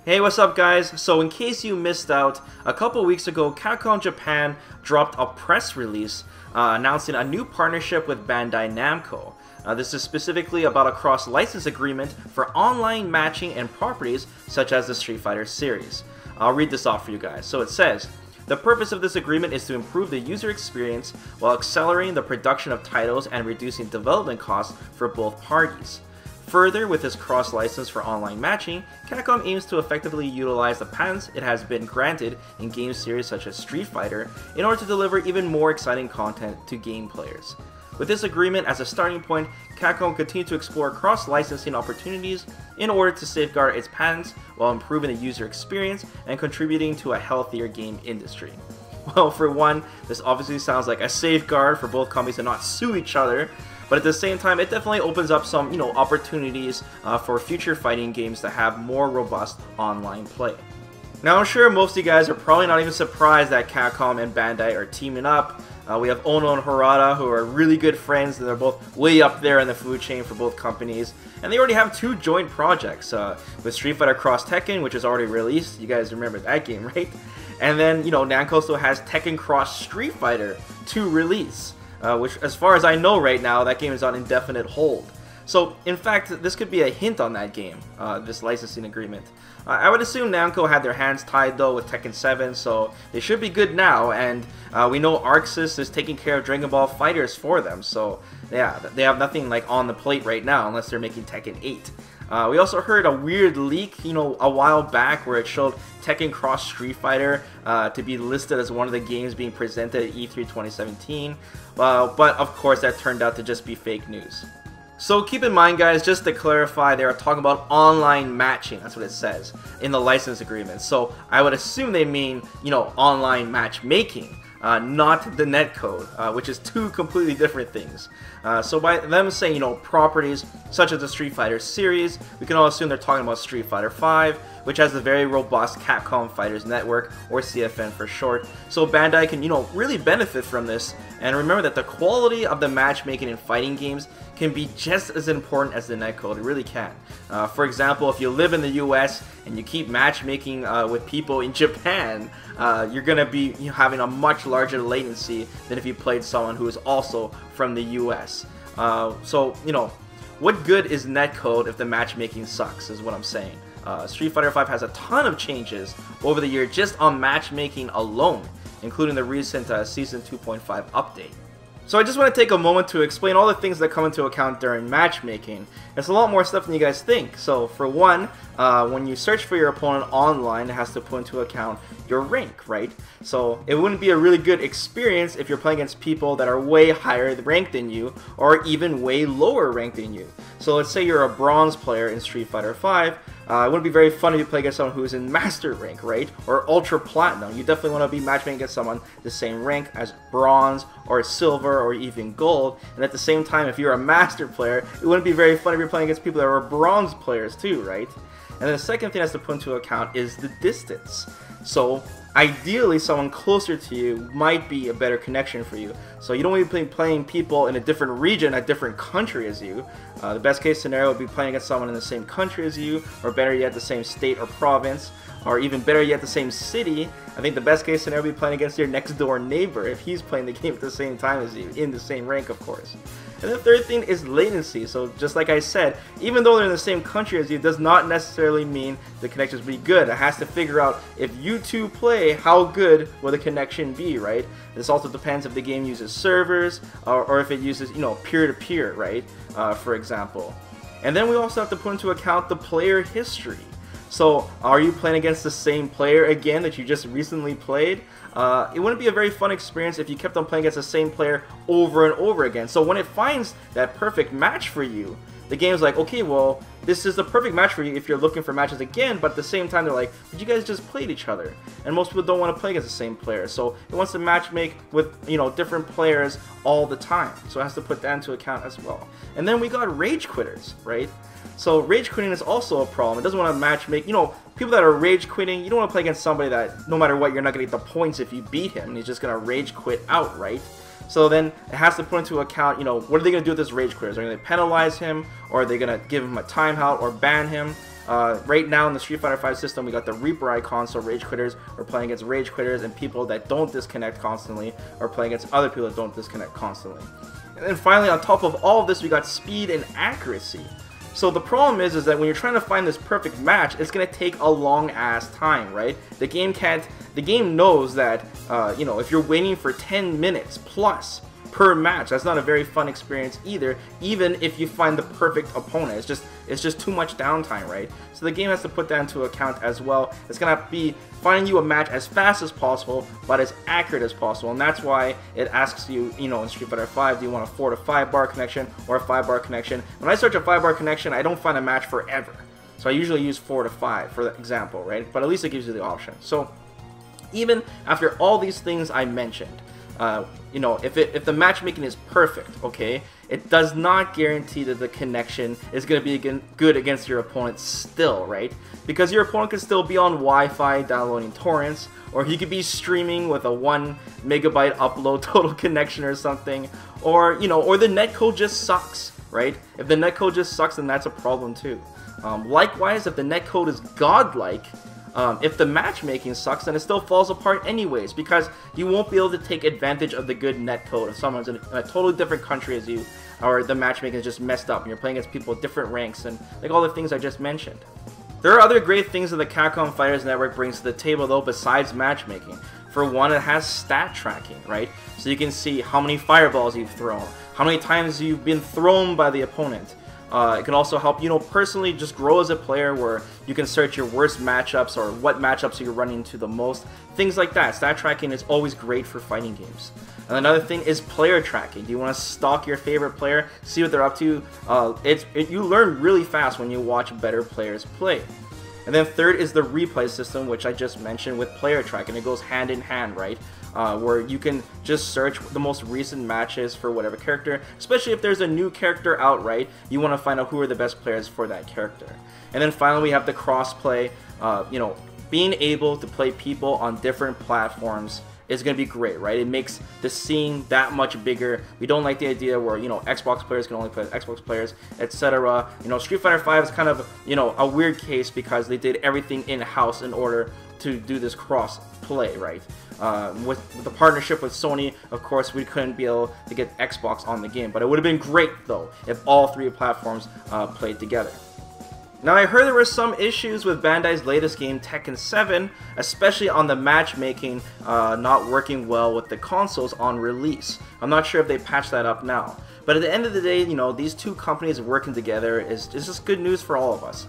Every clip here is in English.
Hey, what's up guys? So in case you missed out, a couple weeks ago Capcom Japan dropped a press release announcing a new partnership with Bandai Namco. This is specifically about a cross-license agreement for online matching and properties such as the Street Fighter series. I'll read this off for you guys. So it says, the purpose of this agreement is to improve the user experience while accelerating the production of titles and reducing development costs for both parties. Further, with this cross-license for online matching, Capcom aims to effectively utilize the patents it has been granted in game series such as Street Fighter in order to deliver even more exciting content to game players. With this agreement as a starting point, Capcom continues to explore cross-licensing opportunities in order to safeguard its patents while improving the user experience and contributing to a healthier game industry. Well, for one, this obviously sounds like a safeguard for both companies to not sue each other, but at the same time, it definitely opens up some, opportunities for future fighting games to have more robust online play. Now, I'm sure most of you guys are probably not even surprised that Capcom and Bandai are teaming up. We have Ono and Harada, who are really good friends, and they're both way up there in the food chain for both companies. And they already have two joint projects, with Street Fighter Cross Tekken, which is already released. You guys remember that game, right? And then, Namco still has Tekken Cross Street Fighter to release. Which, as far as I know right now, that game is on indefinite hold. So, in fact, this could be a hint on that game, this licensing agreement. I would assume Namco had their hands tied, though, with Tekken 7, so they should be good now, and we know ArcSys is taking care of Dragon Ball FighterZ for them, so, yeah, they have nothing, on the plate right now, unless they're making Tekken 8. We also heard a weird leak, a while back where it showed Tekken Cross Street Fighter to be listed as one of the games being presented at E3 2017, but of course that turned out to just be fake news. So keep in mind guys, just to clarify, they are talking about online matching, that's what it says, in the license agreement. So I would assume they mean, online matchmaking. Not the netcode, which is two completely different things. So by them saying, properties such as the Street Fighter series, we can all assume they're talking about Street Fighter V, which has the very robust Capcom Fighters Network, or CFN for short. So Bandai can, really benefit from this. And remember that the quality of the matchmaking in fighting games can be just as important as the netcode. It really can. For example, if you live in the US and you keep matchmaking with people in Japan, you're going to be having a much larger latency than if you played someone who is also from the US. So, what good is netcode if the matchmaking sucks, is what I'm saying. Street Fighter V has a ton of changes over the year just on matchmaking alone, including the recent Season 2.5 update. So I just want to take a moment to explain all the things that come into account during matchmaking. It's a lot more stuff than you guys think. So for one, when you search for your opponent online, it has to put into account your rank, right? So it wouldn't be a really good experience if you're playing against people that are way higher ranked than you, or even way lower ranked than you. So let's say you're a bronze player in Street Fighter V. It wouldn't be very fun if you play against someone who is in Master rank, right? Or Ultra Platinum. You definitely want to be matchmaking against someone the same rank as Bronze, or Silver, or even Gold. And at the same time, if you're a Master player, it wouldn't be very fun if you're playing against people that are Bronze players too, right? And then the second thing that's to put into account is the distance. So ideally, someone closer to you might be a better connection for you. So you don't want to be playing people in a different region, a different country as you. The best case scenario would be playing against someone in the same country as you, or better yet, the same state or province, or even better yet, the same city. I think the best case scenario would be playing against your next door neighbor if he's playing the game at the same time as you, in the same rank, of course. And the third thing is latency. So just like I said, even though they're in the same country as you, does not necessarily mean the connections will be good. It has to figure out, if you two play, how good will the connection be, right? This also depends if the game uses servers, or if it uses, peer-to-peer, right? For example. And then we also have to put into account the player history. So, are you playing against the same player again that you just recently played? It wouldn't be a very fun experience if you kept on playing against the same player over and over again. So when it finds that perfect match for you, the game's like, okay, well, this is the perfect match for you if you're looking for matches again, but at the same time, they're like, but you guys just played each other. And most people don't want to play against the same player. So it wants to matchmake with, different players all the time. So it has to put that into account as well. And then we got rage quitters, right? So rage quitting is also a problem. It doesn't want to matchmake, people that are rage quitting, you don't want to play against somebody that, no matter what, you're not going to get the points if you beat him, and he's just going to rage quit outright. So then it has to put into account, what are they going to do with this rage quitters? Are they going to penalize him, or are they going to give him a timeout or ban him? Right now in the Street Fighter V system, we got the Reaper icon, so rage quitters are playing against rage quitters, and people that don't disconnect constantly are playing against other people that don't disconnect constantly. And then finally, on top of all of this, we got speed and accuracy. So the problem is that when you're trying to find this perfect match, it's gonna take a long ass time, right? The game knows that, you know, if you're waiting for 10 minutes plus per match, that's not a very fun experience either, even if you find the perfect opponent. It's just too much downtime, right? So the game has to put that into account as well. It's gonna be finding you a match as fast as possible, but as accurate as possible, and that's why it asks you, you know, in Street Fighter V, do you want a 4 to 5 bar connection or a 5 bar connection? When I search a 5 bar connection, I don't find a match forever. So I usually use 4 to 5 for example, right? But at least it gives you the option. So even after all these things I mentioned, you know, if the matchmaking is perfect, okay, it does not guarantee that the connection is going to be good against your opponent still, right? Because your opponent could still be on Wi-Fi downloading torrents, or he could be streaming with a 1 megabyte upload total connection or something, or, you know, or the netcode just sucks, right? If the netcode just sucks, then that's a problem too. Likewise, if the netcode is godlike, if the matchmaking sucks, then it still falls apart anyways, because you won't be able to take advantage of the good netcode if someone's in a totally different country as you, or the matchmaking is just messed up and you're playing against people with different ranks and like all the things I just mentioned. There are other great things that the Capcom FighterZ Network brings to the table though besides matchmaking. For one, it has stat tracking, right? So you can see how many fireballs you've thrown, how many times you've been thrown by the opponent. It can also help, you know, personally just grow as a player, where you can search your worst matchups or what matchups you're running into the most. Things like that. Stat tracking is always great for fighting games. And another thing is player tracking. Do you want to stalk your favorite player, see what they're up to? You learn really fast when you watch better players play. And then third is the replay system, which I just mentioned with player tracking. It goes hand in hand, right? Where you can just search the most recent matches for whatever character, especially if there's a new character out, right? You want to find out who are the best players for that character. And then finally we have the crossplay. You know, being able to play people on different platforms is going to be great, right? It makes the scene that much bigger. We don't like the idea where, you know, Xbox players can only play with Xbox players, etc. You know, Street Fighter V is kind of, you know, a weird case because they did everything in-house in order to do this cross play, right? With the partnership with Sony, of course, we couldn't be able to get Xbox on the game, but it would have been great though if all three platforms played together. Now, I heard there were some issues with Bandai's latest game, Tekken 7, especially on the matchmaking not working well with the consoles on release. I'm not sure if they patched that up now. But at the end of the day, you know, these two companies working together is just good news for all of us.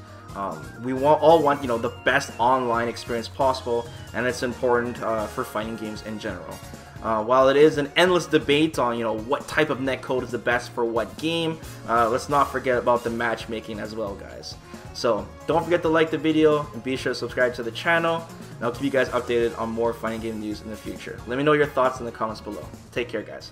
We all want, you know, the best online experience possible, and it's important for fighting games in general. While it is an endless debate on, you know, what type of netcode is the best for what game, let's not forget about the matchmaking as well, guys. So don't forget to like the video and be sure to subscribe to the channel, and I'll keep you guys updated on more fighting game news in the future. Let me know your thoughts in the comments below. Take care, guys.